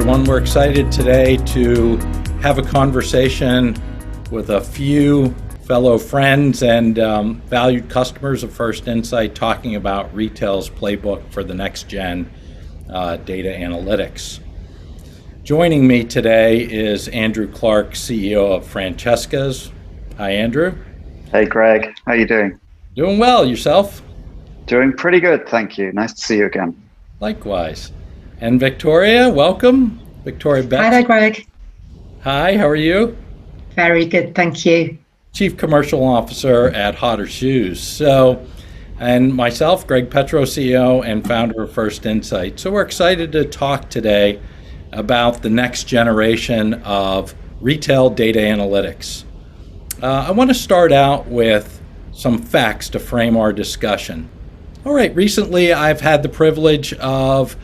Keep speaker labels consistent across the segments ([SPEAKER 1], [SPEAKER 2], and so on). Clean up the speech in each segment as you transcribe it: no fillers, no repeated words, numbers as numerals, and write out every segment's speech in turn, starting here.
[SPEAKER 1] everyone. We're excited today to have a conversation with a few fellow friends and valued customers of First Insight talking about retail's playbook for the next gen data analytics. Joining me today is Andrew Clarke, CEO of Francesca's. Hi, Andrew.
[SPEAKER 2] Hey, Greg. How you doing?
[SPEAKER 1] Doing well. Yourself?
[SPEAKER 2] Doing pretty good, thank you. Nice to see you again.
[SPEAKER 1] Likewise. And Victoria, welcome. Victoria Betts.
[SPEAKER 3] Hi there, Greg.
[SPEAKER 1] Hi, how are you?
[SPEAKER 3] Very good, thank you.
[SPEAKER 1] Chief Commercial Officer at Hotter Shoes. And myself, Greg Petro, CEO and founder of First Insight. So we're excited to talk today about the next generation of retail data analytics. I want to start out with some facts to frame our discussion. All right, recently I've had the privilege of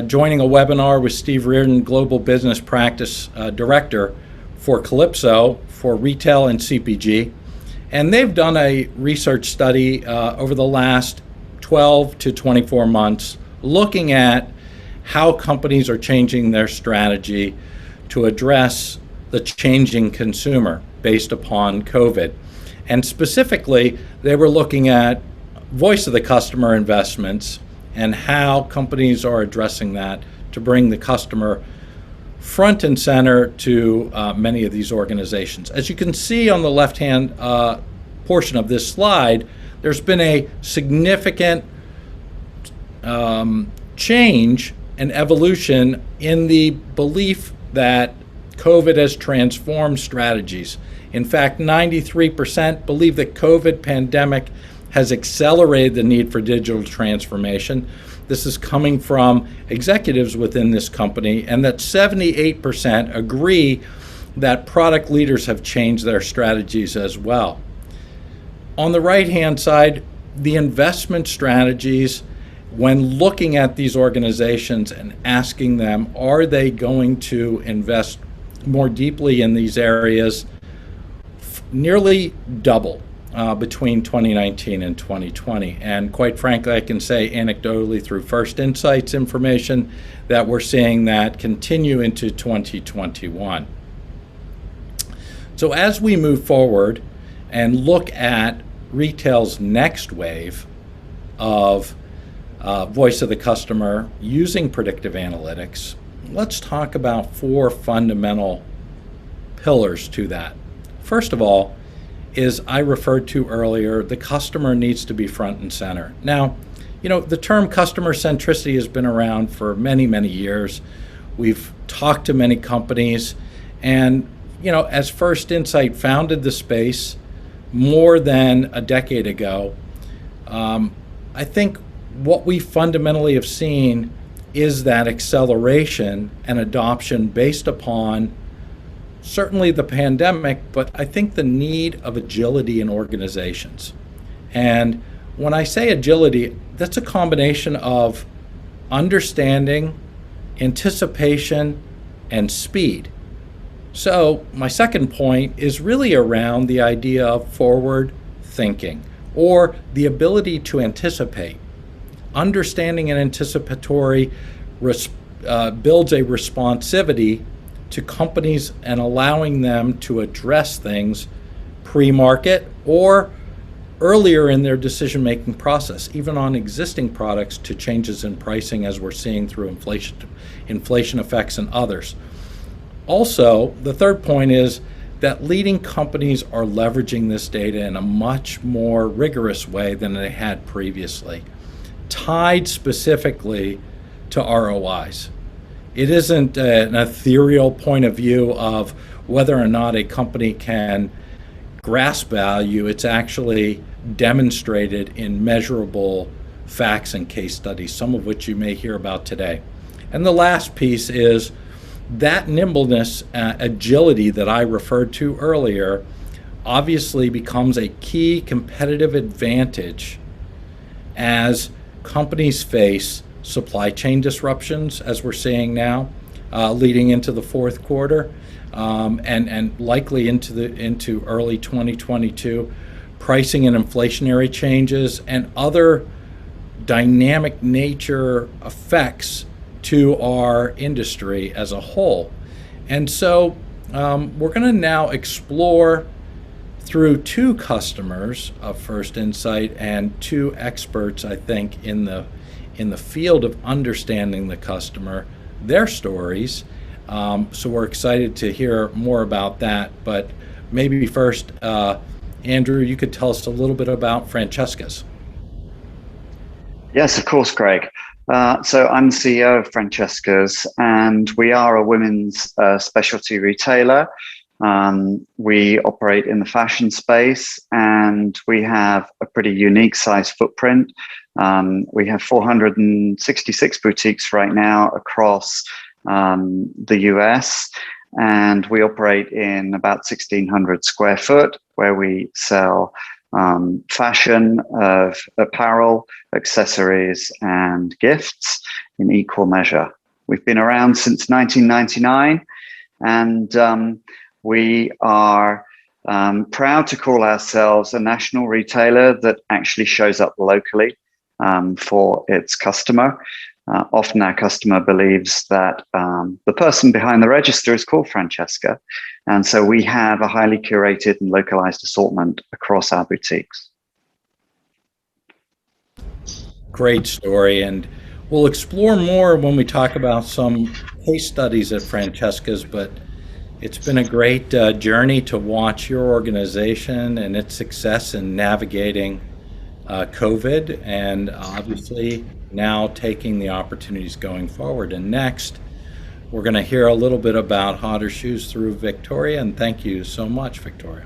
[SPEAKER 1] joining a webinar with Steve Reardon, Global Business Practice Director for Calypso for retail and CPG. And they've done a research study over the last 12 to 24 months looking at how companies are changing their strategy to address the changing consumer based upon COVID. And specifically, they were looking at voice of the customer investments and how companies are addressing that to bring the customer front and center to many of these organizations. As you can see on the left-hand portion of this slide, there's been a significant change and evolution in the belief that COVID has transformed strategies. In fact, 93% believe that COVID pandemic has accelerated the need for digital transformation. This is coming from executives within this company, and that 78% agree that product leaders have changed their strategies as well. On the right-hand side, the investment strategies, when looking at these organizations and asking them, are they going to invest more deeply in these areas, nearly double between 2019 and 2020. And quite frankly, I can say anecdotally through First Insight's information that we're seeing that continue into 2021. So as we move forward and look at retail's next wave of voice of the customer using predictive analytics, let's talk about four fundamental pillars to that. First of all, is I referred to earlier, the customer needs to be front and center. Now, the term customer centricity has been around for many, many years. We've talked to many companies, and as First Insight founded the space more than a decade ago, I think what we fundamentally have seen is that acceleration and adoption based upon certainly the pandemic, but I think the need of agility in organizations. And when I say agility, that's a combination of understanding, anticipation, and speed. So my second point is really around the idea of forward thinking, or the ability to anticipate. Understanding and anticipatory builds a responsivity to companies and allowing them to address things pre-market or earlier in their decision-making process, even on existing products, to changes in pricing as we're seeing through inflation effects and others. Also, the third point is that leading companies are leveraging this data in a much more rigorous way than they had previously, tied specifically to ROIs. It isn't an ethereal point of view of whether or not a company can grasp value. It's actually demonstrated in measurable facts and case studies, some of which you may hear about today. And the last piece is that nimbleness, agility that I referred to earlier, obviously becomes a key competitive advantage as companies face supply chain disruptions, as we're seeing now, leading into the fourth quarter, and likely into early 2022, pricing and inflationary changes and other dynamic nature effects to our industry as a whole. And so we're going to now explore through two customers of First Insight and two experts, I think, in the field of understanding the customer, their stories. So we're excited to hear more about that. But maybe first, Andrew, you could tell us a little bit about Francesca's.
[SPEAKER 2] Yes, of course, Greg. So I'm the CEO of Francesca's, and we are a women's specialty retailer. We operate in the fashion space, and we have a pretty unique size footprint. We have 466 boutiques right now across the US, and we operate in about 1,600 square foot, where we sell fashion of apparel, accessories, and gifts in equal measure. We've been around since 1999, and we are proud to call ourselves a national retailer that actually shows up locally for its customer. Often our customer believes that the person behind the register is called Francesca. And so we have a highly curated and localized assortment across our boutiques.
[SPEAKER 1] Great story. And we'll explore more when we talk about some case studies at Francesca's, but it's been a great journey to watch your organization and its success in navigating COVID, and obviously now taking the opportunities going forward. And next, we're going to hear a little bit about Hotter Shoes through Victoria, and thank you so much, Victoria.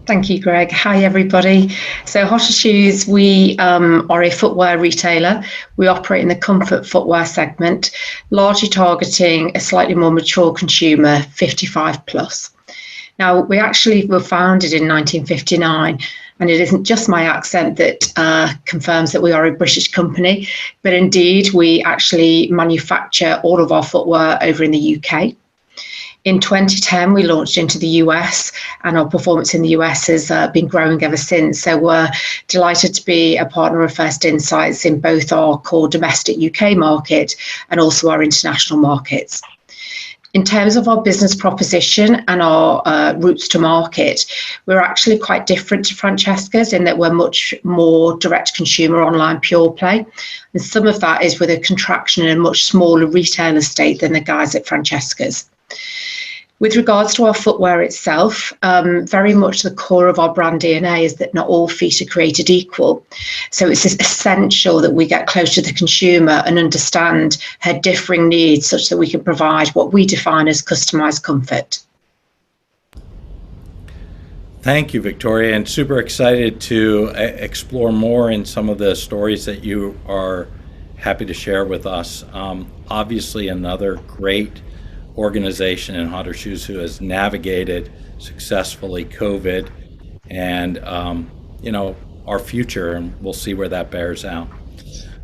[SPEAKER 3] Thank you, Greg. Hi, everybody. So Hotter Shoes, we are a footwear retailer. We operate in the comfort footwear segment, largely targeting a slightly more mature consumer, 55 plus. Now, we actually were founded in 1959, and it isn't just my accent that confirms that we are a British company, but indeed we actually manufacture all of our footwear over in the UK. In 2010, we launched into the US, and our performance in the US has been growing ever since. So we're delighted to be a partner of First Insights in both our core domestic UK market and also our international markets. In terms of our business proposition and our routes to market, we're actually quite different to Francesca's in that we're much more direct consumer online pure play. And some of that is with a contraction in a much smaller retail estate than the guys at Francesca's. With regards to our footwear itself, very much the core of our brand DNA is that not all feet are created equal. So it's essential that we get close to the consumer and understand her differing needs such that we can provide what we define as customized comfort.
[SPEAKER 1] Thank you, Victoria, and super excited to explore more in some of the stories that you are happy to share with us. Obviously, another great organization in Hotter Shoes who has navigated successfully COVID and our future, and we'll see where that bears out.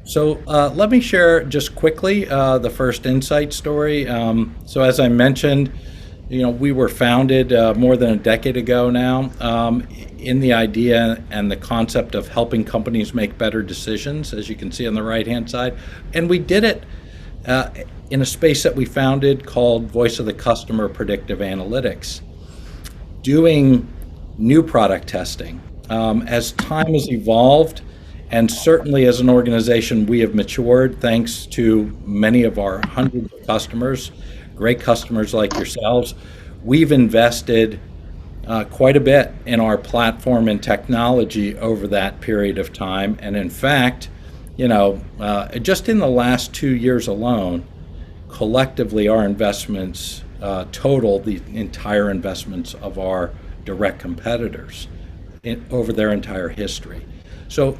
[SPEAKER 1] So let me share just quickly the First Insight story. So as I mentioned, we were founded more than a decade ago now in the idea and the concept of helping companies make better decisions, as you can see on the right-hand side. And we did it in a space that we founded called Voice of the Customer Predictive Analytics, doing new product testing. As time has evolved, and certainly as an organization, we have matured thanks to many of our hundreds of customers, great customers like yourselves. We've invested quite a bit in our platform and technology over that period of time. And in fact, just in the last 2 years alone, collectively our investments total the entire investments of our direct competitors over their entire history. So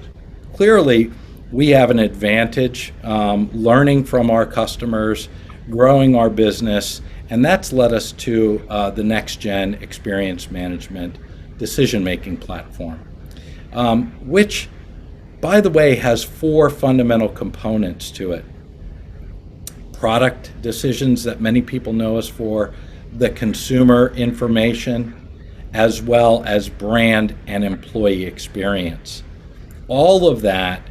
[SPEAKER 1] clearly we have an advantage learning from our customers, growing our business, and that's led us to the next gen experience management decision-making platform, which, by the way, has 4 fundamental components to it. Product decisions that many people know us for, the consumer information, as well as brand and employee experience. All of that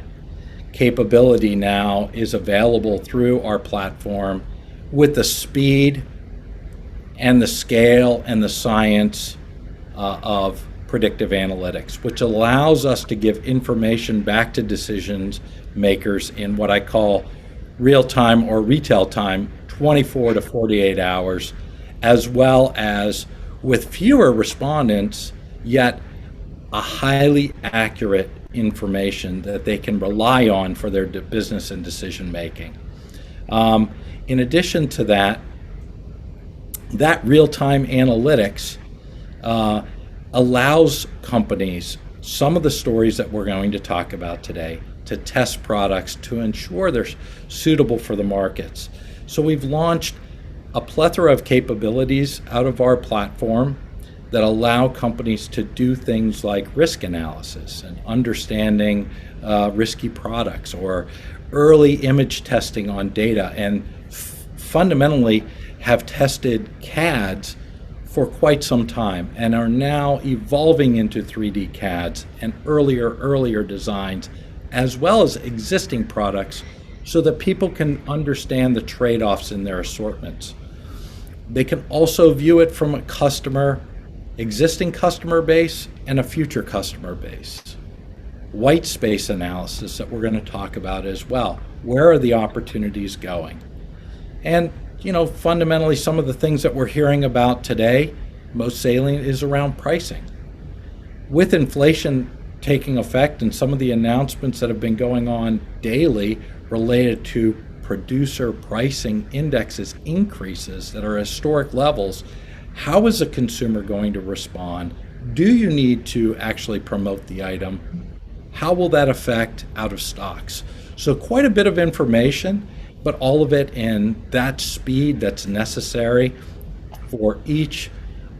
[SPEAKER 1] capability now is available through our platform with the speed and the scale and the science of predictive analytics, which allows us to give information back to decision makers in what I call real time or retail time, 24 to 48 hours, as well as with fewer respondents, yet a highly accurate information that they can rely on for their business and decision making. In addition to that, that real-time analytics allows companies, some of the stories that we're going to talk about today, to test products to ensure they're suitable for the markets. So we've launched a plethora of capabilities out of our platform that allow companies to do things like risk analysis and understanding risky products, or early image testing on data, and fundamentally have tested CADs for quite some time and are now evolving into 3D CADs and earlier designs, as well as existing products, so that people can understand the trade-offs in their assortments. They can also view it from a existing customer base and a future customer base. White space analysis that we're going to talk about as well. Where are the opportunities going? And fundamentally, some of the things that we're hearing about today, most salient, is around pricing. With inflation taking effect and some of the announcements that have been going on daily related to producer pricing indexes increases that are historic levels, how is a consumer going to respond? Do you need to actually promote the item? How will that affect out of stocks? So quite a bit of information, but all of it in that speed that's necessary for each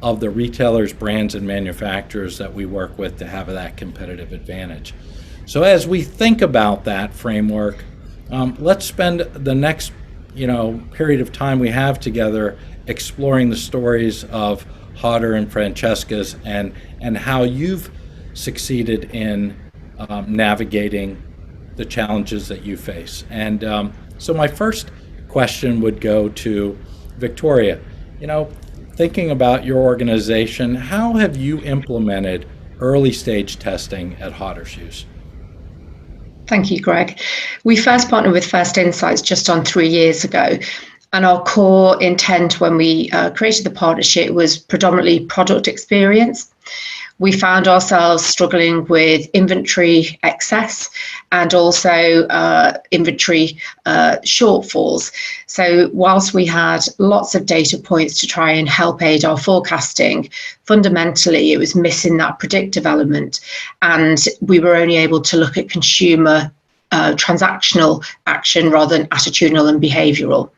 [SPEAKER 1] of the retailers, brands, and manufacturers that we work with to have that competitive advantage. So as we think about that framework, let's spend the next period of time we have together exploring the stories of Hodder and Francesca's and how you've succeeded in navigating the challenges that you face. And so my first question would go to Victoria. Thinking about your organization, how have you implemented early stage testing at Hodder Shoes?
[SPEAKER 3] Thank you, Greg. We first partnered with First Insights just on 3 years ago. And our core intent when we created the partnership was predominantly product experience. We found ourselves struggling with inventory excess and also inventory shortfalls. So whilst we had lots of data points to try and help aid our forecasting, fundamentally it was missing that predictive element, and we were only able to look at consumer transactional action rather than attitudinal and behavioural.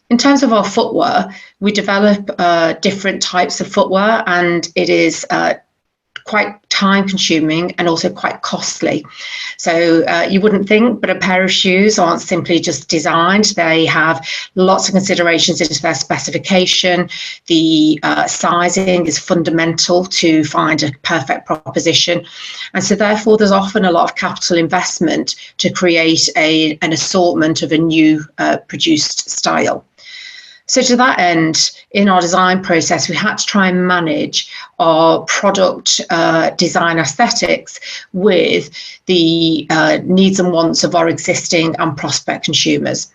[SPEAKER 3] In terms of our footwear, we develop different types of footwear, and it is quite time consuming and also quite costly. So you wouldn't think, but a pair of shoes aren't simply just designed. They have lots of considerations into their specification. The sizing is fundamental to find a perfect proposition. And so therefore there's often a lot of capital investment to create an assortment of a new produced style. So to that end, in our design process, we had to try and manage our product design aesthetics with the needs and wants of our existing and prospect consumers.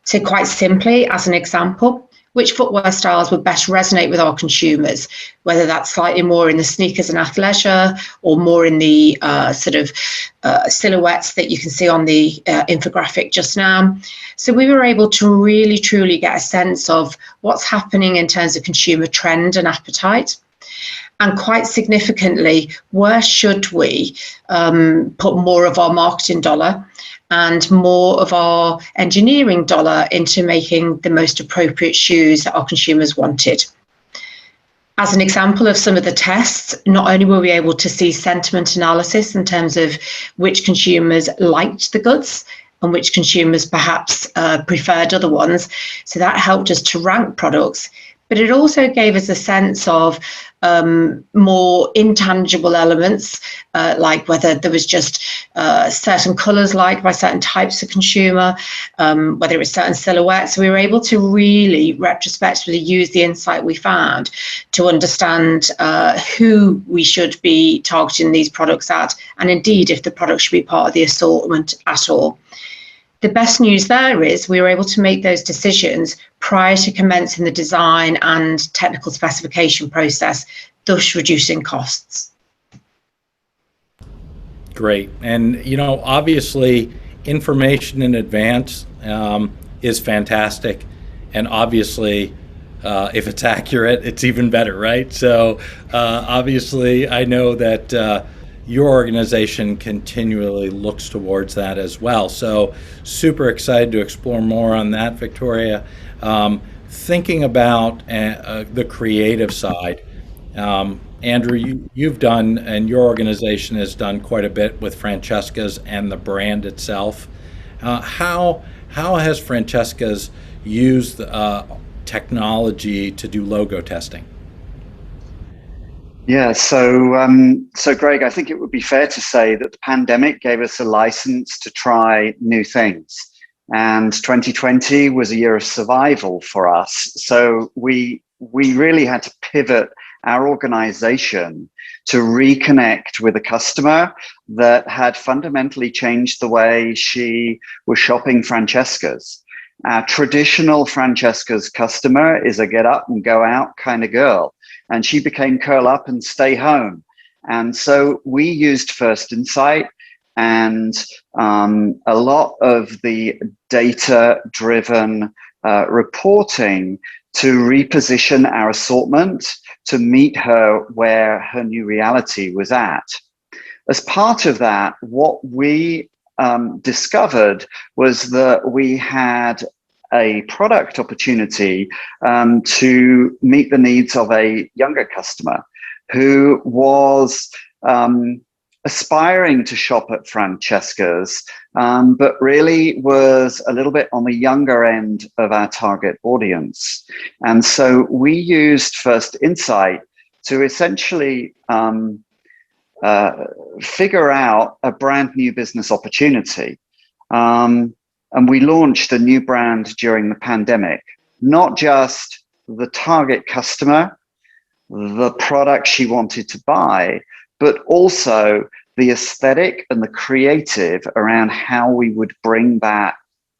[SPEAKER 3] So quite simply, as an example, which footwear styles would best resonate with our consumers, whether that's slightly more in the sneakers and athleisure or more in the silhouettes that you can see on the infographic just now. So we were able to really, truly get a sense of what's happening in terms of consumer trend and appetite. And quite significantly, where should we put more of our marketing dollar and more of our engineering dollar into making the most appropriate shoes that our consumers wanted. As an example of some of the tests, not only were we able to see sentiment analysis in terms of which consumers liked the goods and which consumers perhaps preferred other ones, so that helped us to rank products, but it also gave us a sense of more intangible elements, like whether there was just certain colours liked by certain types of consumer, whether it was certain silhouettes. So we were able to really retrospectively use the insight we found to understand who we should be targeting these products at, and indeed if the product should be part of the assortment at all. The best news there is we were able to make those decisions prior to commencing the design and technical specification process, thus reducing costs.
[SPEAKER 1] Great. And, you know, obviously information in advance is fantastic. And obviously, if it's accurate, it's even better, right? So obviously, I know that your organization continually looks towards that as well. So super excited to explore more on that, Victoria. Thinking about the creative side, Andrew, you've done, and your organization has done quite a bit with Francesca's and the brand itself. How has Francesca's used technology to do logo testing?
[SPEAKER 2] Yeah, so Greg, I think it would be fair to say that the pandemic gave us a license to try new things. And 2020 was a year of survival for us. So we really had to pivot our organization to reconnect with a customer that had fundamentally changed the way she was shopping Francesca's. Our traditional Francesca's customer is a get up and go out kind of girl. And she became curl up and stay home. And so we used First Insight and a lot of the data-driven reporting to reposition our assortment to meet her where her new reality was at. As part of that, what we discovered was that we had a product opportunity to meet the needs of a younger customer who was aspiring to shop at Francesca's, but really was a little bit on the younger end of our target audience. And so we used First Insight to essentially figure out a brand new business opportunity. And we launched a new brand during the pandemic, not just the target customer, the product she wanted to buy, but also the aesthetic and the creative around how we would bring that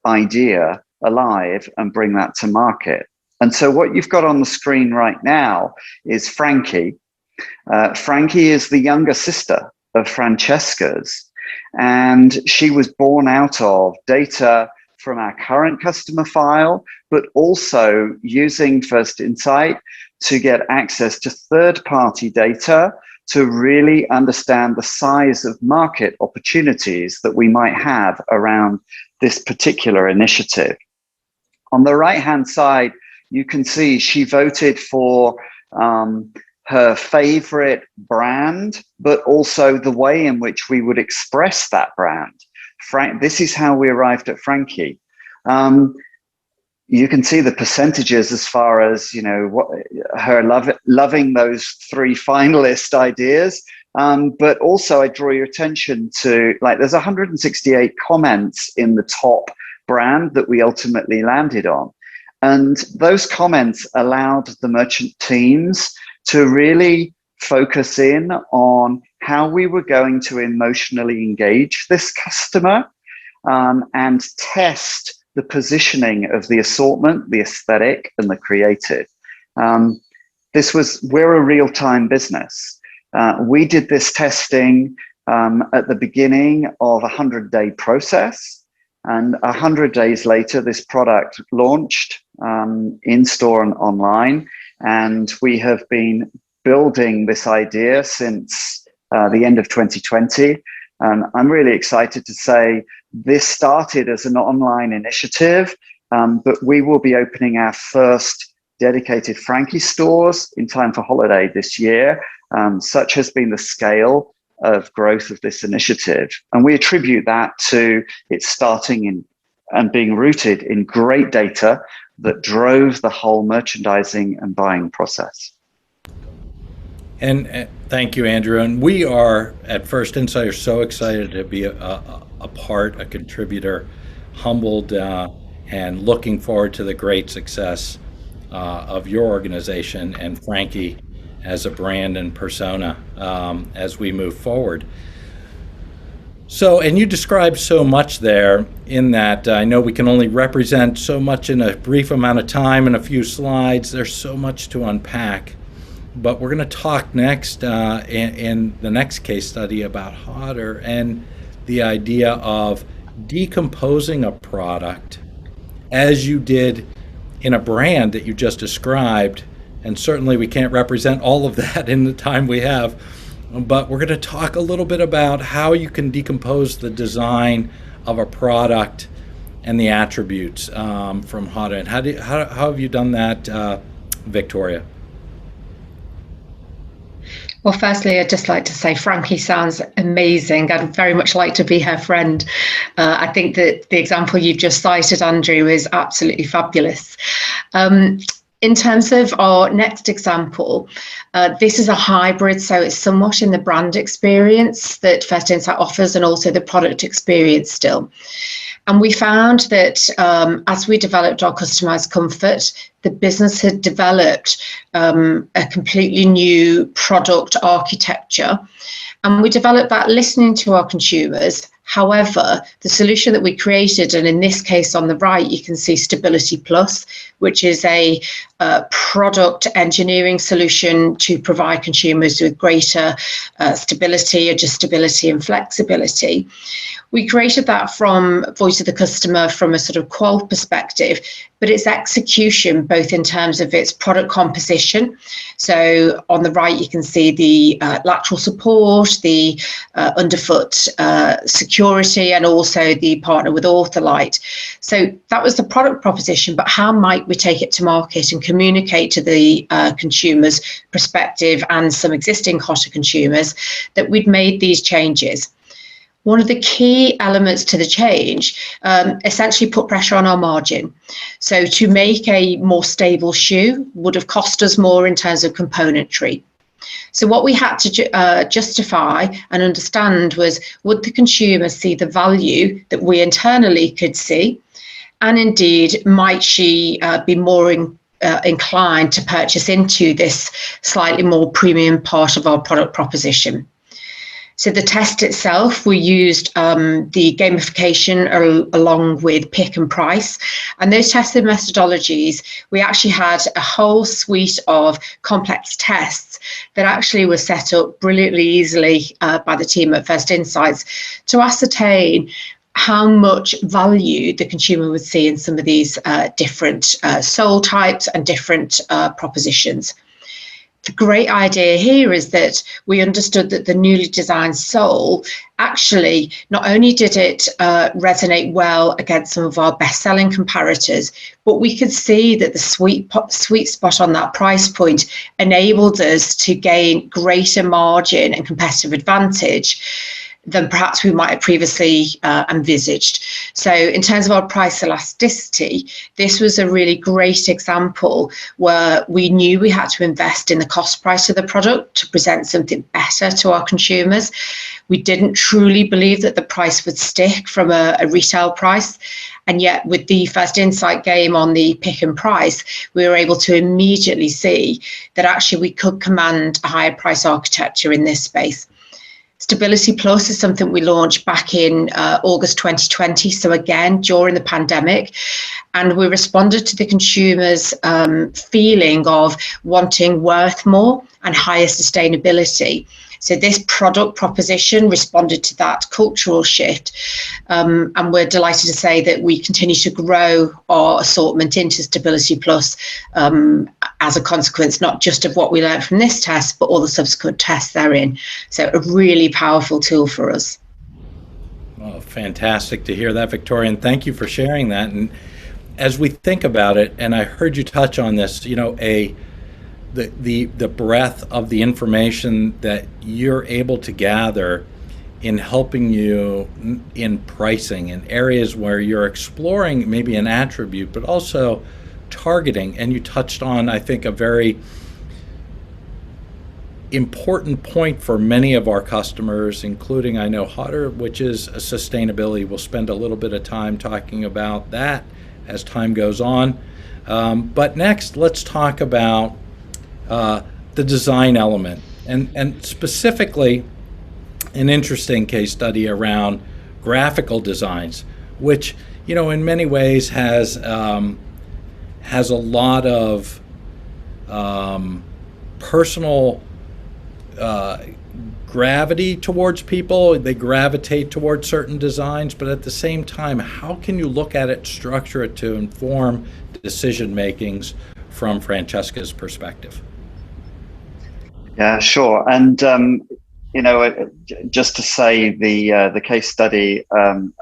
[SPEAKER 2] idea alive and bring that to market. And so what you've got on the screen right now is Frankie. Frankie is the younger sister of Francesca's. And she was born out of data from our current customer file, but also using First Insight to get access to third-party data to really understand the size of market opportunities that we might have around this particular initiative. On the right-hand side, you can see she voted for her favorite brand, but also the way in which we would express that brand. This is how we arrived at Frankie. You can see the percentages as far as, you know, what her loving those three finalist ideas. But also I draw your attention to, like, there's 168 comments in the top brand that we ultimately landed on. And those comments allowed the merchant teams to really focus in on how we were going to emotionally engage this customer and test the positioning of the assortment, the aesthetic, and the creative. We're a real-time business. We did this testing at the beginning of a 100-day process. And 100 days later, this product launched in store and online. And we have been building this idea since the end of 2020. And I'm really excited to say this started as an online initiative, but we will be opening our first dedicated Frankie stores in time for holiday this year. Such has been the scale of growth of this initiative. And we attribute that to it starting in and being rooted in great data that drove the whole merchandising and buying process.
[SPEAKER 1] And thank you, Andrew. And we are at First Insight so excited to be a part, a contributor, humbled, and looking forward to the great success of your organization and Frankie as a brand and persona as we move forward. So, and you described so much there in that I know we can only represent so much in a brief amount of time and a few slides. There's so much to unpack. But we're going to talk next in the next case study about Hodder and the idea of decomposing a product as you did in a brand that you just described. And certainly we can't represent all of that in the time we have. But we're going to talk a little bit about how you can decompose the design of a product and the attributes from Hodder. And how have you done that, Victoria?
[SPEAKER 3] Well, firstly, I'd just like to say Frankie sounds amazing. I'd very much like to be her friend. I think that the example you've just cited, Andrew, is absolutely fabulous. In terms of our next example, this is a hybrid, so it's somewhat in the brand experience that First Insight offers and also the product experience still. And we found that as we developed our customized comfort, the business had developed a completely new product architecture. And we developed that listening to our consumers. However, the solution that we created, and in this case on the right, you can see Stability Plus, which is a product engineering solution to provide consumers with greater stability, adjustability, and flexibility. We created that from voice of the customer from a sort of qual perspective, but its execution, both in terms of its product composition. So on the right, you can see the lateral support, the underfoot security, and also the partner with Ortholite. So that was the product proposition, but how might we take it to market and communicate to the consumer's perspective and some existing Hodder consumers that we'd made these changes? One of the key elements to the change essentially put pressure on our margin. So to make a more stable shoe would have cost us more in terms of componentry. So what we had to justify and understand was, would the consumer see the value that we internally could see? And indeed, might she be more inclined to purchase into this slightly more premium part of our product proposition? So the test itself, we used the gamification along with pick and price. And those tested methodologies, we actually had a whole suite of complex tests that actually were set up brilliantly easily by the team at First Insights to ascertain how much value the consumer would see in some of these different sole types and different propositions. The great idea here is that we understood that the newly designed sole actually, not only did it resonate well against some of our best-selling comparators, but we could see that the sweet spot on that price point enabled us to gain greater margin and competitive advantage than perhaps we might have previously envisaged. So in terms of our price elasticity, this was a really great example where we knew we had to invest in the cost price of the product to present something better to our consumers. We didn't truly believe that the price would stick from a retail price. And yet with the First Insight game on the pick and price, we were able to immediately see that actually we could command a higher price architecture in this space. Stability Plus is something we launched back in August 2020. So again, during the pandemic, and we responded to the consumers' feeling of wanting worth more and higher sustainability. So this product proposition responded to that cultural shift. And we're delighted to say that we continue to grow our assortment into Stability Plus as a consequence, not just of what we learned from this test, but all the subsequent tests therein. So a really powerful tool for us.
[SPEAKER 1] Oh, fantastic to hear that, Victoria, and thank you for sharing that. And as we think about it, and I heard you touch on this, you know, the breadth of the information that you're able to gather in helping you in pricing in areas where you're exploring maybe an attribute, but also targeting. And you touched on, I think, a very important point for many of our customers, including, I know, Hutter, which is sustainability. We'll spend a little bit of time talking about that as time goes on. But next, let's talk about the design element, and specifically an interesting case study around graphical designs, which, in many ways has a lot of personal gravity towards people. They gravitate towards certain designs, but at the same time, how can you look at it, structure it to inform decision makings from Francesca's perspective?
[SPEAKER 2] Yeah, sure. And just to say the case study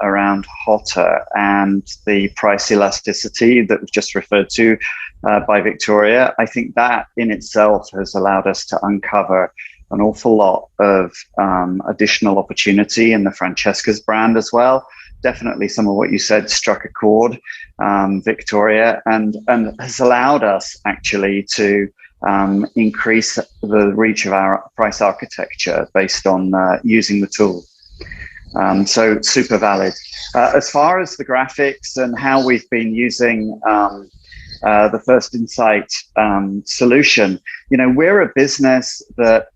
[SPEAKER 2] around Hutter and the price elasticity that was just referred to by Victoria, I think that in itself has allowed us to uncover an awful lot of additional opportunity in the Francesca's brand as well. Definitely some of what you said struck a chord, Victoria, and has allowed us actually to increase the reach of our price architecture based on using the tool. So super valid. As far as the graphics and how we've been using the First Insight solution, we're a business that,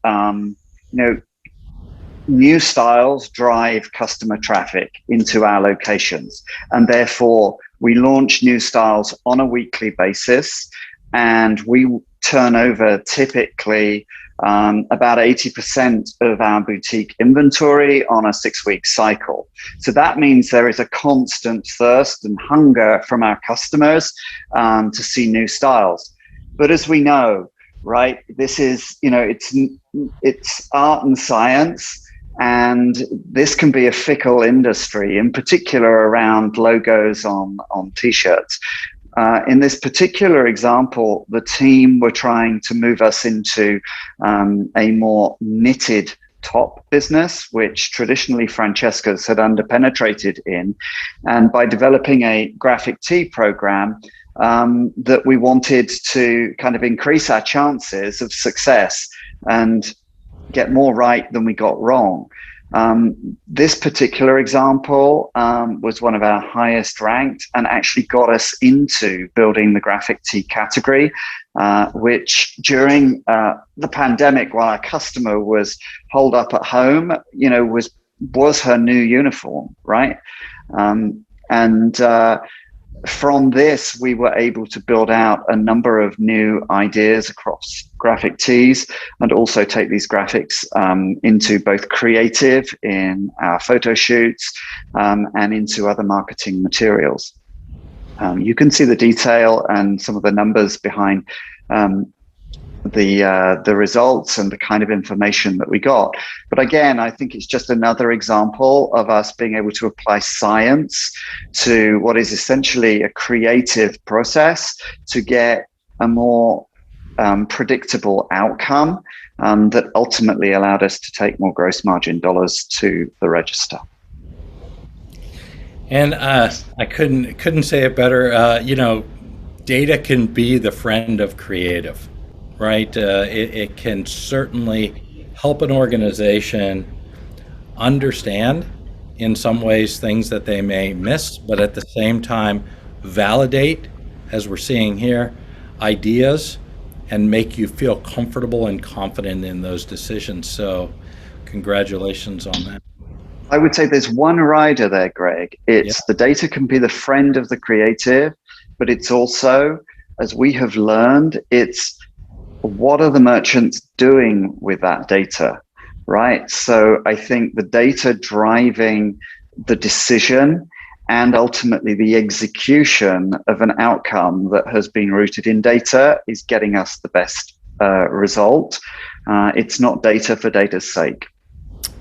[SPEAKER 2] new styles drive customer traffic into our locations. And therefore, we launch new styles on a weekly basis, and we turn over typically about 80% of our boutique inventory on a 6-week cycle. So that means there is a constant thirst and hunger from our customers to see new styles. But as we know, right, this is, it's art and science, and this can be a fickle industry, in particular around logos on T-shirts. In this particular example, the team were trying to move us into a more knitted top business, which traditionally Francesca's had underpenetrated in. And by developing a graphic tee program, that we wanted to kind of increase our chances of success and get more right than we got wrong. This particular example was one of our highest ranked and actually got us into building the graphic tee category, which during the pandemic, while our customer was holed up at home, was her new uniform, right? From this, we were able to build out a number of new ideas across graphic tees, and also take these graphics into both creative in our photo shoots and into other marketing materials. You can see the detail and some of the numbers behind the results and the kind of information that we got. But again, I think it's just another example of us being able to apply science to what is essentially a creative process to get a more predictable outcome that ultimately allowed us to take more gross margin dollars to the register.
[SPEAKER 1] And I couldn't say it better. Data can be the friend of creative. Right? It can certainly help an organization understand, in some ways, things that they may miss, but at the same time, validate, as we're seeing here, ideas, and make you feel comfortable and confident in those decisions. So congratulations on that.
[SPEAKER 2] I would say there's one rider there, Greg. It's the data can be the friend of the creative, but it's also, as we have learned, it's what are the merchants doing with that data, right? So I think the data driving the decision and ultimately the execution of an outcome that has been rooted in data is getting us the best result. It's not data for data's sake.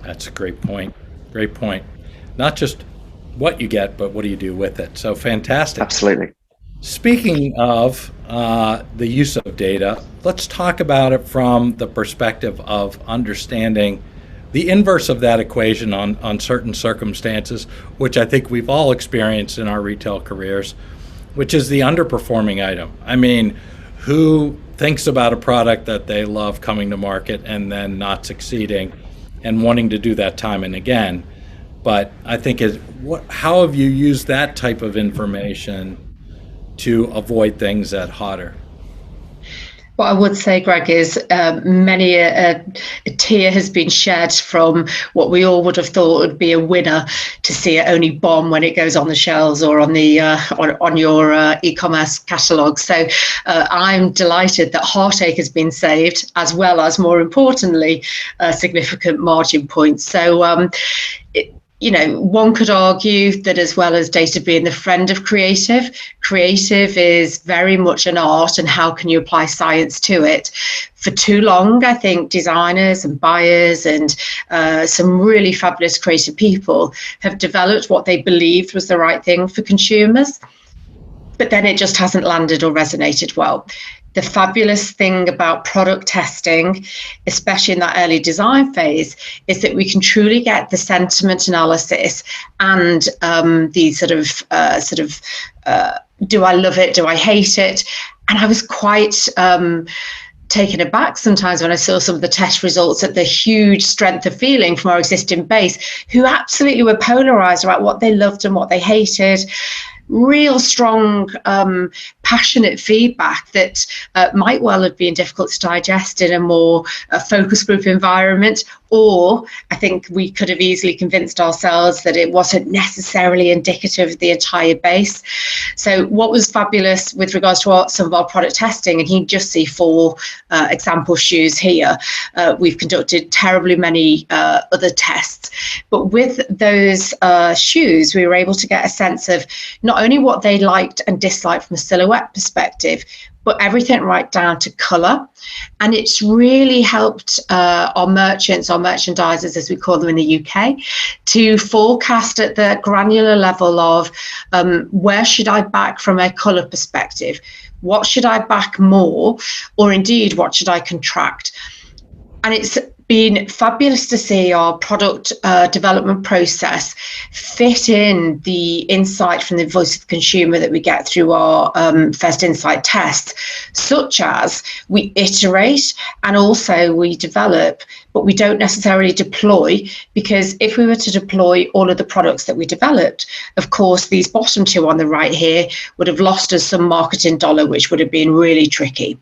[SPEAKER 1] That's a great point. Great point. Not just what you get, but what do you do with it? So fantastic.
[SPEAKER 2] Absolutely.
[SPEAKER 1] Speaking of the use of data, let's talk about it from the perspective of understanding the inverse of that equation on certain circumstances, which I think we've all experienced in our retail careers, which is the underperforming item. I mean, who thinks about a product that they love coming to market and then not succeeding and wanting to do that time and again? But I think how have you used that type of information to avoid things at Hodder?
[SPEAKER 3] What I would say, Greg, is many a tear has been shed from what we all would have thought would be a winner to see it only bomb when it goes on the shelves or on the on your e-commerce catalogue. So I'm delighted that heartache has been saved, as well as, more importantly, significant margin points. So one could argue that as well as data being the friend of creative is very much an art, and how can you apply science to it? For too long, I think designers and buyers and some really fabulous creative people have developed what they believed was the right thing for consumers, but then it just hasn't landed or resonated well. The fabulous thing about product testing, especially in that early design phase, is that we can truly get the sentiment analysis and the sort of do I love it, do I hate it? And I was quite taken aback sometimes when I saw some of the test results at the huge strength of feeling from our existing base, who absolutely were polarized about what they loved and what they hated. Real strong, passionate feedback that might well have been difficult to digest in a more focus group environment, or I think we could have easily convinced ourselves that it wasn't necessarily indicative of the entire base. So what was fabulous with regards to some of our product testing, and you can just see 4 example shoes here. We've conducted terribly many other tests, but with those shoes, we were able to get a sense of not only what they liked and disliked from a silhouette perspective, but everything right down to colour. And it's really helped our merchants, our merchandisers, as we call them in the UK, to forecast at the granular level of where should I back from a colour perspective? What should I back more? Or indeed, what should I contract? And it's been fabulous to see our product development process fit in the insight from the voice of the consumer that we get through our first insight tests, such as we iterate and also we develop, but we don't necessarily deploy, because if we were to deploy all of the products that we developed, of course, these bottom 2 on the right here would have lost us some marketing dollar, which would have been really tricky.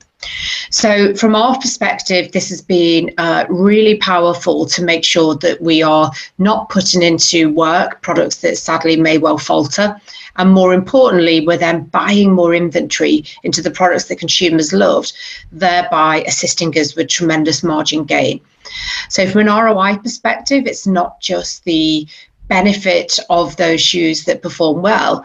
[SPEAKER 3] So from our perspective, this has been really powerful to make sure that we are not putting into work products that sadly may well falter. And more importantly, we're then buying more inventory into the products that consumers loved, thereby assisting us with tremendous margin gain. So from an ROI perspective, it's not just the benefit of those shoes that perform well,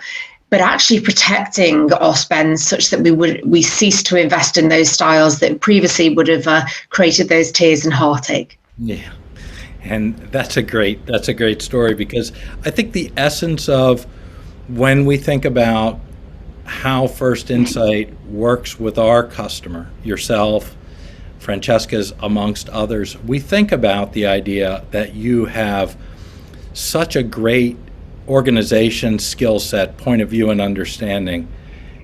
[SPEAKER 3] but actually protecting our spends such that we cease to invest in those styles that previously would have created those tears and heartache.
[SPEAKER 1] Yeah, and that's a great story, because I think the essence of when we think about how First Insight works with our customer, yourself, Francesca's amongst others, we think about the idea that you have such a great organization, skill set, point of view, and understanding,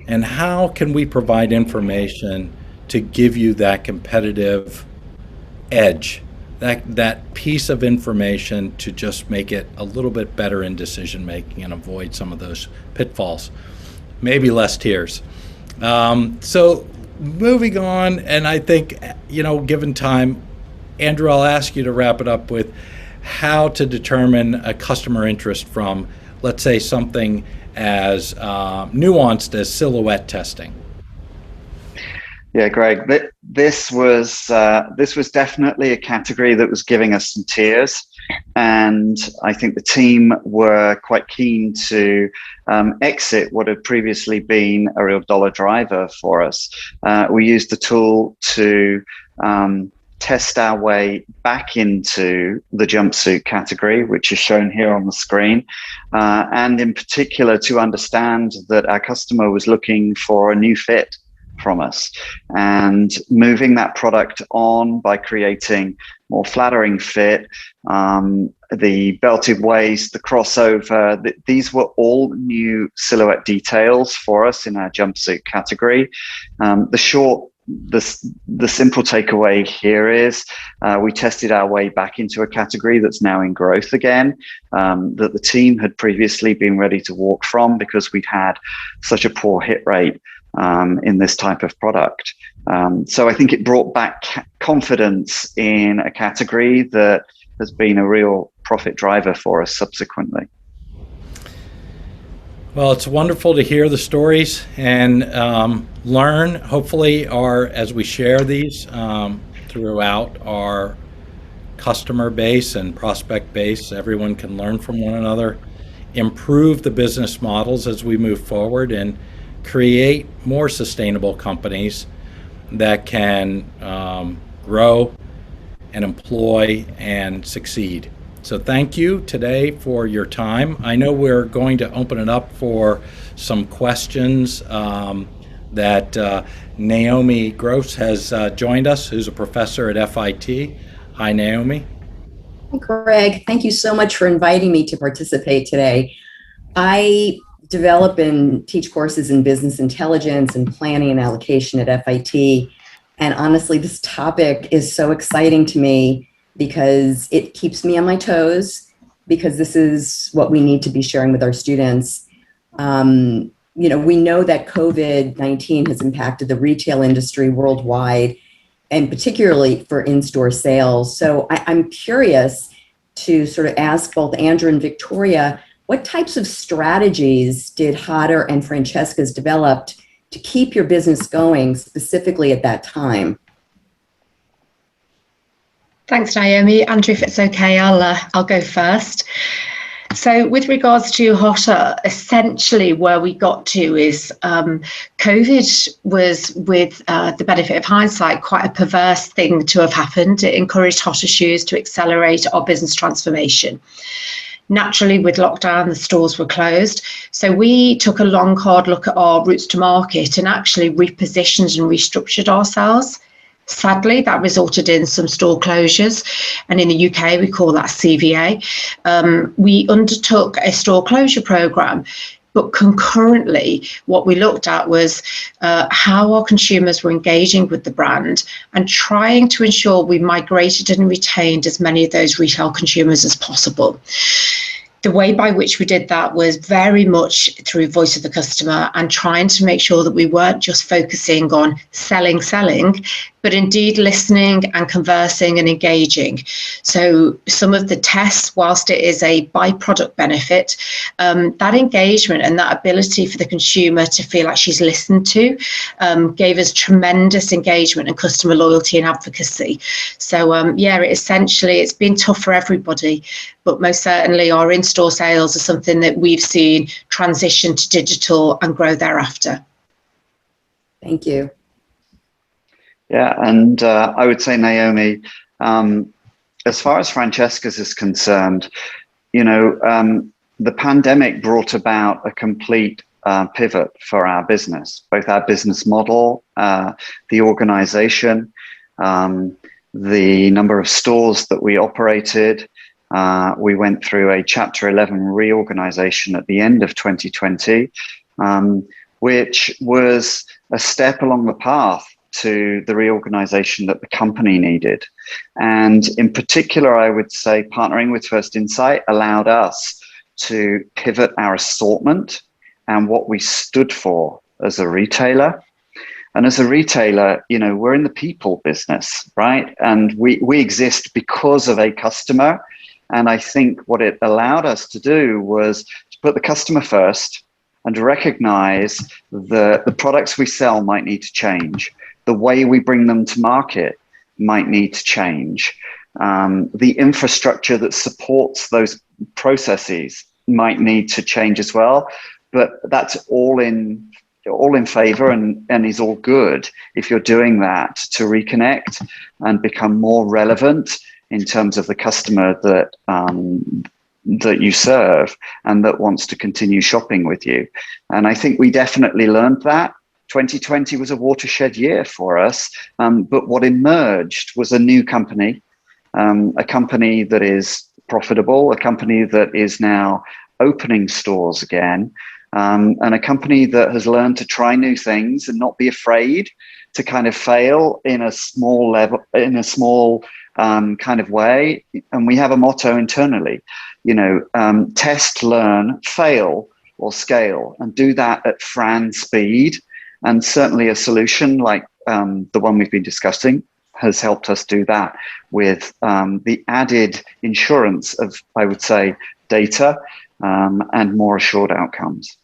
[SPEAKER 1] and how can we provide information to give you that competitive edge, that piece of information to just make it a little bit better in decision making and avoid some of those pitfalls, maybe less tears. So moving on, and I think, given time, Andrew, I'll ask you to wrap it up with how to determine a customer interest from, let's say, something as nuanced as silhouette testing.
[SPEAKER 2] Yeah, Greg, this was definitely a category that was giving us some tears, and I think the team were quite keen to exit what had previously been a real dollar driver for us. We used the tool to test our way back into the jumpsuit category, which is shown here on the screen, and in particular to understand that our customer was looking for a new fit from us, and moving that product on by creating more flattering fit, the belted waist, the crossover, these were all new silhouette details for us in our jumpsuit category. The simple takeaway here is we tested our way back into a category that's now in growth again, that the team had previously been ready to walk from because we'd had such a poor hit rate in this type of product. So I think it brought back confidence in a category that has been a real profit driver for us subsequently.
[SPEAKER 1] Well, it's wonderful to hear the stories and learn, hopefully, as we share these throughout our customer base and prospect base, everyone can learn from one another, improve the business models as we move forward, and create more sustainable companies that can grow and employ and succeed. So thank you today for your time. I know we're going to open it up for some questions that Naomi Gross has joined us, who's a professor at FIT. Hi, Naomi.
[SPEAKER 4] Hi, Greg. Thank you so much for inviting me to participate today. I develop and teach courses in business intelligence and planning and allocation at FIT. And honestly, this topic is so exciting to me because it keeps me on my toes, because this is what we need to be sharing with our students. We know that COVID-19 has impacted the retail industry worldwide, and particularly for in-store sales. So I'm curious to sort of ask both Andrew and Victoria, what types of strategies did Hodder and Francesca's develop to keep your business going specifically at that time?
[SPEAKER 3] Thanks, Naomi. Andrew, if it's okay, I'll go first. So with regards to Hodder, essentially where we got to is COVID was, with the benefit of hindsight, quite a perverse thing to have happened. It encouraged Hodder Shoes to accelerate our business transformation. Naturally, with lockdown, the stores were closed. So we took a long, hard look at our routes to market and actually repositioned and restructured ourselves. Sadly, that resulted in some store closures, and in the UK, we call that CVA. We undertook a store closure programme, but concurrently, what we looked at was how our consumers were engaging with the brand and trying to ensure we migrated and retained as many of those retail consumers as possible. The way by which we did that was very much through voice of the customer and trying to make sure that we weren't just focusing on selling, but indeed listening and conversing and engaging. So some of the tests, whilst it is a byproduct benefit, that engagement and that ability for the consumer to feel like she's listened to gave us tremendous engagement and customer loyalty and advocacy. So it's been tough for everybody, but most certainly our in-store sales are something that we've seen transition to digital and grow thereafter.
[SPEAKER 4] Thank you.
[SPEAKER 2] Yeah, and I would say, Naomi, as far as Francesca's is concerned, the pandemic brought about a complete pivot for our business, both our business model, the organization, the number of stores that we operated. We went through a Chapter 11 reorganization at the end of 2020, which was a step along the path to the reorganization that the company needed. And in particular, I would say partnering with First Insight allowed us to pivot our assortment and what we stood for as a retailer. And as a retailer, we're in the people business, right? And we exist because of a customer. And I think what it allowed us to do was to put the customer first and to recognize that the products we sell might need to change. The way we bring them to market might need to change. The infrastructure that supports those processes might need to change as well. But that's all in favor and is all good if you're doing that to reconnect and become more relevant in terms of the customer that you serve and that wants to continue shopping with you. And I think we definitely learned that 2020 was a watershed year for us. But what emerged was a new company, a company that is profitable, a company that is now opening stores again, and a company that has learned to try new things and not be afraid to kind of fail in a small level, in a small kind of way. And we have a motto internally, test, learn, fail, or scale, and do that at Fran speed. And certainly a solution like the one we've been discussing has helped us do that with the added insurance of, I would say, data and more assured outcomes.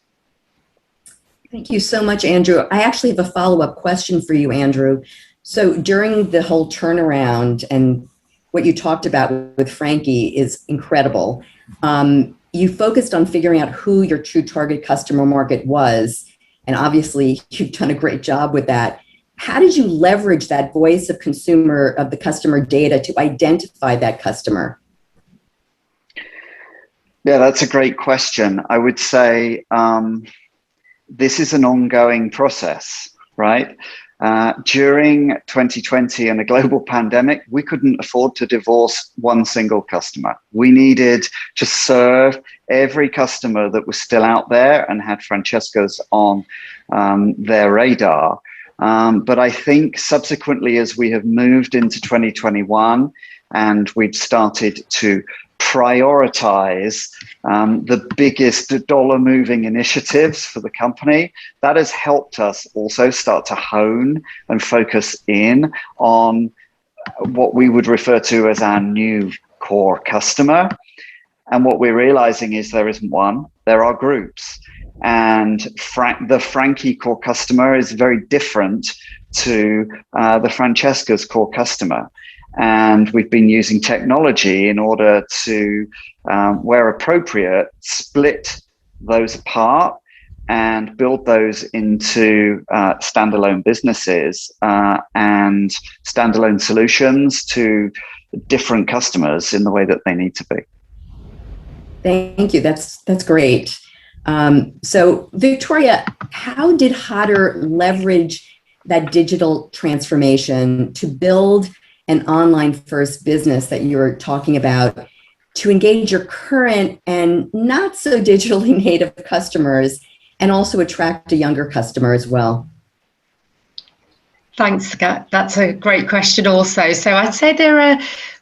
[SPEAKER 4] Thank you so much, Andrew. I actually have a follow-up question for you, Andrew. So during the whole turnaround, and what you talked about with Frankie is incredible. You focused on figuring out who your true target customer market was. And obviously you've done a great job with that. How did you leverage that voice of the customer data to identify that customer?
[SPEAKER 2] Yeah, that's a great question. I would say this is an ongoing process, right? During 2020 and a global pandemic, we couldn't afford to divorce one single customer. We needed to serve every customer that was still out there and had Francesca's on their radar. But I think subsequently, as we have moved into 2021 and we've started to prioritize the biggest dollar moving initiatives for the company, that has helped us also start to hone and focus in on what we would refer to as our new core customer. And what we're realizing is there isn't one, there are groups. And the Frankie core customer is very different to the Francesca's core customer. And we've been using technology in order to, where appropriate, split those apart and build those into standalone businesses and standalone solutions to different customers in the way that they need to be.
[SPEAKER 4] Thank you. That's great. So Victoria, how did Hodder leverage that digital transformation to build an online first business that you're talking about to engage your current and not so digitally native customers and also attract a younger customer as well?
[SPEAKER 3] Thanks, Scott. That's a great question also. So I'd say there are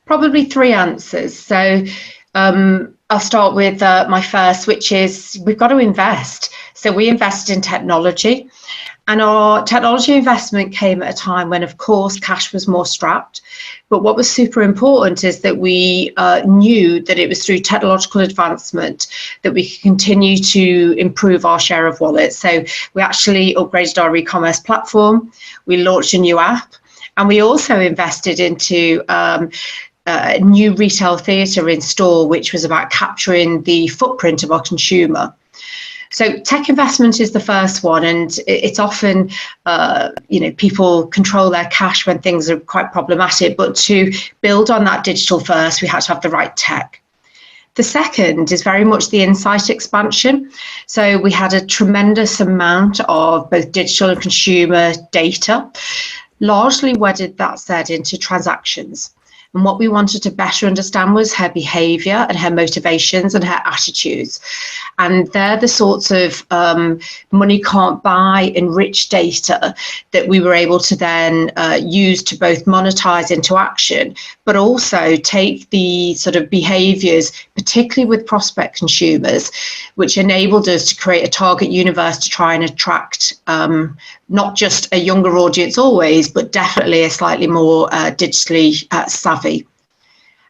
[SPEAKER 3] probably three answers. So I'll start with my first, which is we've got to invest. So we invested in technology, and our technology investment came at a time when, of course, cash was more strapped. But what was super important is that we knew that it was through technological advancement that we could continue to improve our share of wallet. So we actually upgraded our e-commerce platform. We launched a new app, and we also invested into a new retail theatre in store, which was about capturing the footprint of our consumer. So tech investment is the first one, and it's often, people control their cash when things are quite problematic, but to build on that digital first, we had to have the right tech. The second is very much the insight expansion. So we had a tremendous amount of both digital and consumer data, largely wedded, that said, into transactions. And what we wanted to better understand was her behaviour and her motivations and her attitudes. And they're the sorts of money can't buy enriched data that we were able to then use to both monetize into action, but also take the sort of behaviours, particularly with prospect consumers, which enabled us to create a target universe to try and attract not just a younger audience always, but definitely a slightly more digitally savvy.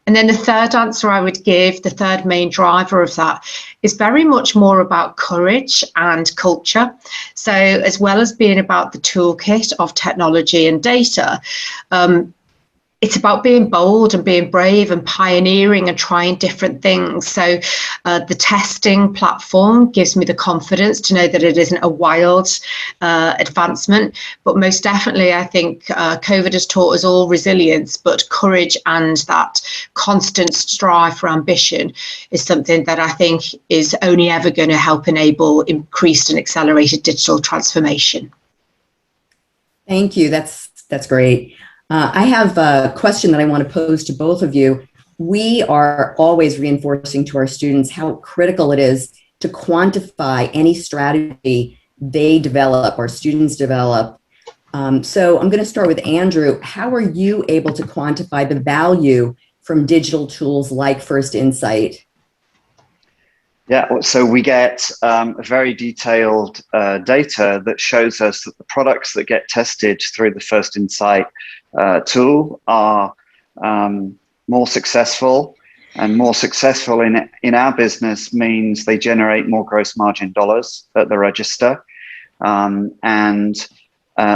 [SPEAKER 3] And then the third answer I would give, the third main driver of that, is very much more about courage and culture. So as well as being about the toolkit of technology and data, it's about being bold and being brave and pioneering and trying different things. So the testingh platform gives me the confidence to know that it isn't a wild advancement. But most definitely, I think COVID has taught us all resilience, but courage and that constant strive for ambition is something that I think is only ever going to help enable increased and accelerated digital transformation.
[SPEAKER 4] Thank you. That's great. I have a question that I want to pose to both of you. We are always reinforcing to our students how critical it is to quantify any strategy they develop or students develop. So I'm going to start with Andrew. How are you able to quantify the value from digital tools like First Insight?
[SPEAKER 2] Yeah, so we get very detailed data that shows us that the products that get tested through the First Insight tool are more successful, and more successful in our business means they generate more gross margin dollars at the register, and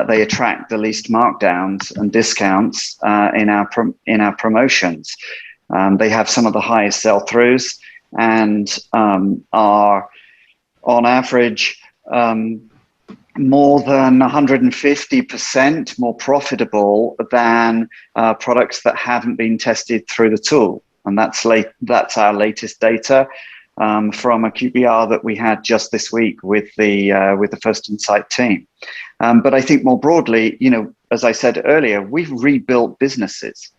[SPEAKER 2] they attract the least markdowns and discounts in our promotions. They have some of the highest sell-throughs and are on average more than 150% more profitable than products that haven't been tested through the tool. And that's our latest data from a QBR that we had just this week with the First Insight team. But I think more broadly, as I said earlier, we've rebuilt businesses,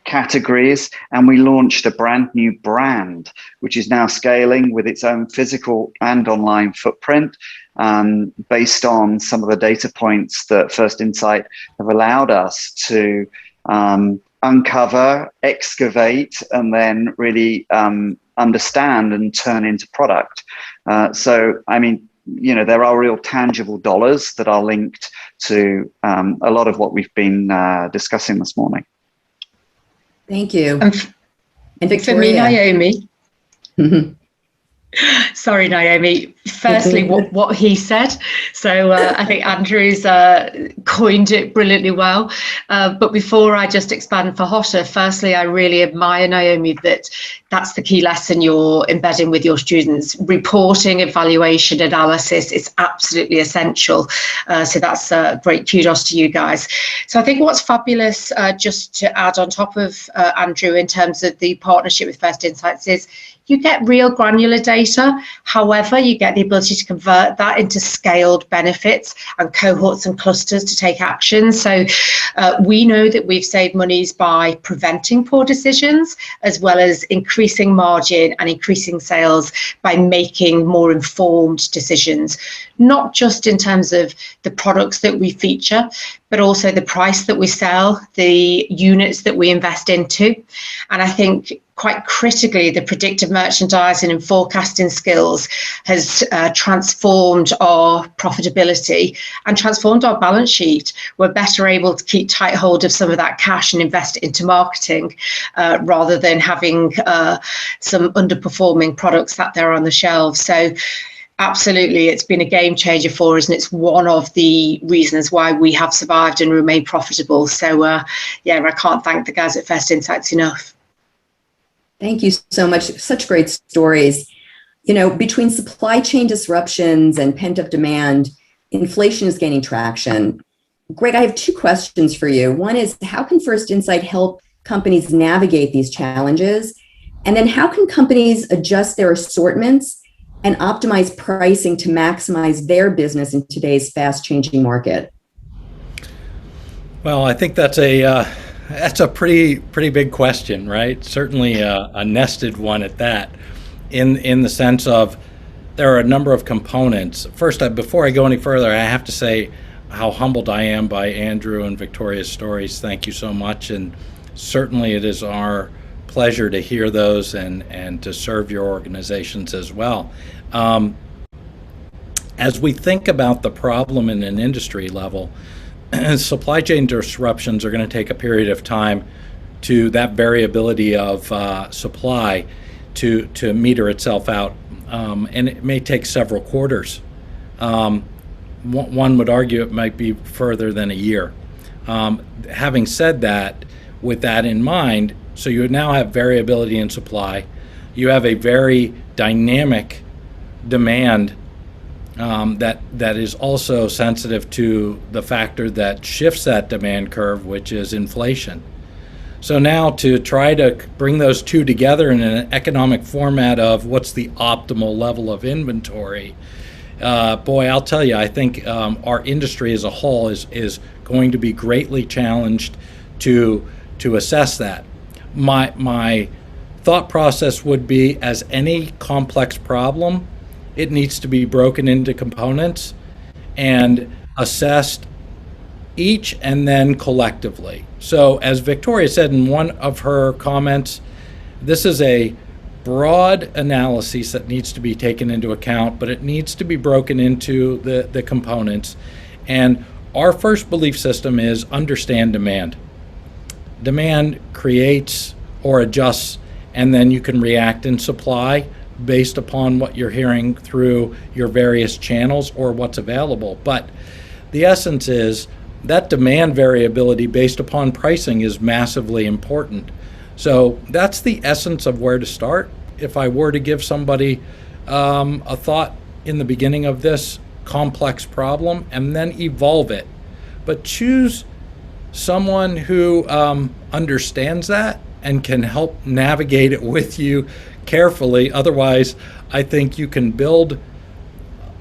[SPEAKER 2] categories, and we launched a brand new brand, which is now scaling with its own physical and online footprint, based on some of the data points that First Insight have allowed us to uncover, excavate, and then really understand and turn into product. So, I mean, there are real tangible dollars that are linked to a lot of what we've been discussing this morning.
[SPEAKER 4] Thank you.
[SPEAKER 3] And for me, Naomi. Sorry, Naomi. Firstly, what he said. So I think Andrew's coined it brilliantly well. But before I just expand for Hotter, firstly, I really admire, Naomi, that's the key lesson you're embedding with your students. Reporting, evaluation, analysis is absolutely essential. So that's great kudos to you guys. So I think what's fabulous, just to add on top of Andrew, in terms of the partnership with First Insights, is you get real granular data. However, you get the ability to convert that into scaled benefits and cohorts and clusters to take action. So we know that we've saved monies by preventing poor decisions, as well as increasing margin and increasing sales by making more informed decisions, not just in terms of the products that we feature, but also the price that we sell, the units that we invest into. And I think quite critically, the predictive merchandising and forecasting skills has transformed our profitability and transformed our balance sheet. We're better able to keep tight hold of some of that cash and invest it into marketing rather than having some underperforming products sat there on the shelves. So absolutely, it's been a game changer for us, and it's one of the reasons why we have survived and remain profitable. So yeah, I can't thank the guys at First Insights enough.
[SPEAKER 4] Thank you so much. Such great stories. Between supply chain disruptions and pent-up demand, inflation is gaining traction. Greg, I have two questions for you. One is, how can First Insight help companies navigate these challenges? And then how can companies adjust their assortments and optimize pricing to maximize their business in today's fast-changing market?
[SPEAKER 1] Well, I think that's a pretty big question, right? Certainly a nested one at that, in the sense of there are a number of components. First, before I go any further, I have to say how humbled I am by Andrew and Victoria's stories. Thank you so much, and certainly it is our pleasure to hear those and to serve your organizations as well. As we think about the problem in an industry level, supply chain disruptions are going to take a period of time to that variability of supply to meter itself out, and it may take several quarters. One would argue it might be further than a year. Having said that, with that in mind, so you now have variability in supply, you have a very dynamic demand that is also sensitive to the factor that shifts that demand curve, which is inflation. So now to try to bring those two together in an economic format of what's the optimal level of inventory boy, I'll tell you, I think our industry as a whole is going to be greatly challenged to assess that. My thought process would be, as any complex problem, it needs to be broken into components and assessed each and then collectively. So as Victoria said in one of her comments, this is a broad analysis that needs to be taken into account, but it needs to be broken into the components. And our first belief system is understand demand. Demand creates or adjusts, and then you can react in supply based upon what you're hearing through your various channels or what's available. But the essence is that demand variability based upon pricing is massively important. So that's the essence of where to start. If I were to give somebody a thought in the beginning of this complex problem, and then evolve it, but choose someone who understands that and can help navigate it with you carefully. Otherwise, I think you can build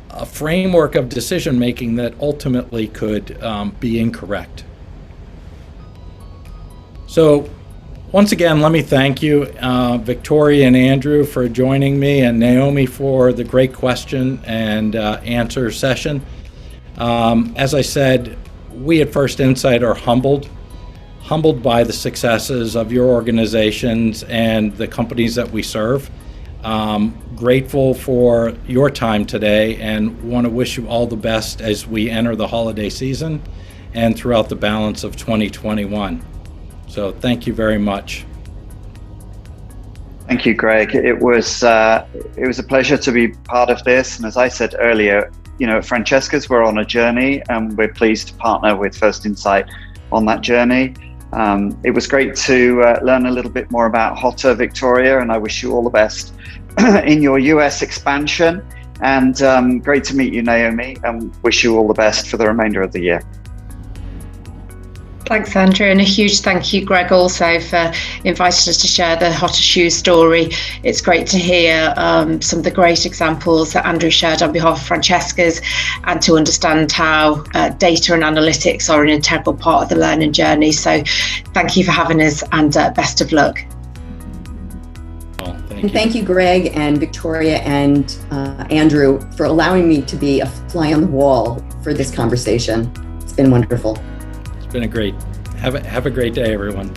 [SPEAKER 1] a framework of decision making that ultimately could be incorrect. So once again, let me thank you, Victoria and Andrew, for joining me, and Naomi for the great question and answer session. As I said, we at First Insight are humbled by the successes of your organizations and the companies that we serve. Grateful for your time today, and want to wish you all the best as we enter the holiday season and throughout the balance of 2021. So thank you very much.
[SPEAKER 2] Thank you, Greg. It was a pleasure to be part of this. And as I said earlier, at Francesca's, we're on a journey, and we're pleased to partner with First Insight on that journey. It was great to learn a little bit more about Hotter, Victoria, and I wish you all the best in your US expansion. And great to meet you, Naomi, and wish you all the best for the remainder of the year.
[SPEAKER 3] Thanks, Andrew, and a huge thank you, Greg, also for inviting us to share the Hotter Shoes story. It's great to hear some of the great examples that Andrew shared on behalf of Francesca's, and to understand how data and analytics are an integral part of the learning journey. So thank you for having us, and best of luck.
[SPEAKER 4] Thank you, Greg and Victoria and Andrew, for allowing me to be a fly on the wall for this conversation. It's been wonderful.
[SPEAKER 1] Been a great, have a great day, everyone.